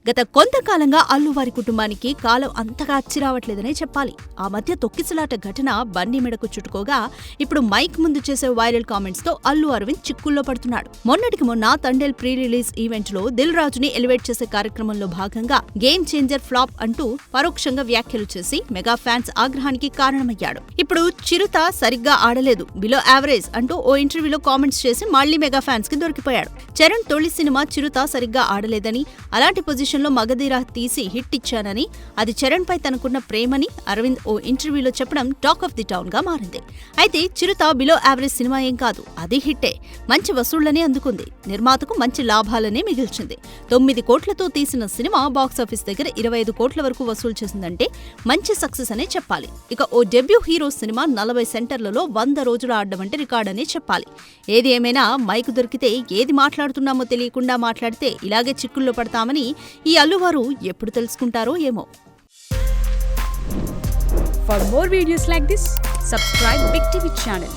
గత కొంతకాలంగా అల్లు వారి కుటుంబానికి కాలం అంతగా అచ్చిరావట్లేదనే చెప్పాలి. ఆ మధ్య తొక్కిసలాట ఘటన బన్నీ మెడకు చుట్టుకోగా ఇప్పుడు మైక్ ముందు చేసే వైరల్ కామెంట్స్ తో అల్లు అరవింద్ చిక్కుల్లో పడుతున్నాడు. మొన్నటికి మొన్న తండేల్ ప్రీ రిలీజ్ ఈవెంట్ లో దిల్ రాజుని ఎలివేట్ చేసే కార్యక్రమంలో భాగంగా గేమ్ చేంజర్ ఫ్లాప్ అంటూ పరోక్షంగా వ్యాఖ్యలు చేసి మెగా ఫ్యాన్స్ ఆగ్రహానికి కారణమయ్యాడు. ఇప్పుడు చిరుత సరిగ్గా ఆడలేదు, బిలో యావరేజ్ అంటూ ఓ ఇంటర్వ్యూలో కామెంట్స్ చేసి మళ్లీ మెగా ఫ్యాన్స్ కి దొరికిపోయాడు. చరణ్ తొలి సినిమా చిరుత సరిగ్గా ఆడలేదని, అలాంటి పొజిషన్లో మగధీర తీసి హిట్ ఇచ్చానని, అది చరణ్ పై తనకున్న ప్రేమని అరవింద్ ఓ ఇంటర్వ్యూలో చెప్పడం టాక్ ఆఫ్ ది టౌన్ గా మారింది. అయితే చిరుత బిలో యావరేజ్ సినిమా ఏం కాదు, అది హిట్టే. మంచి వసూళ్లనే అందుకుంది, నిర్మాతకు మంచి లాభాలనే మిగిల్చింది. 9 కోట్లతో తీసిన సినిమా బాక్సాఫీస్ దగ్గర 25 కోట్ల వరకు వసూలు చేసిందంటే మంచి సక్సెస్ అనే చెప్పాలి. ఇక ఓ డెబ్యూ హీరో సినిమా 40 సెంటర్లలో 100 రోజులు ఆడడం అంటే రికార్డనే చెప్పాలి. ఏది ఏమైనా మైక్ దొరికితే ఏది మాట్లాడుతున్నామో తెలియకుండా మాట్లాడితే ఇలాగే చిక్కుల్లో పడతామని ఈ అల్లువారు ఎప్పుడు తెలుసుకుంటారో ఏమో. For more videos like this, subscribe Big TV channel.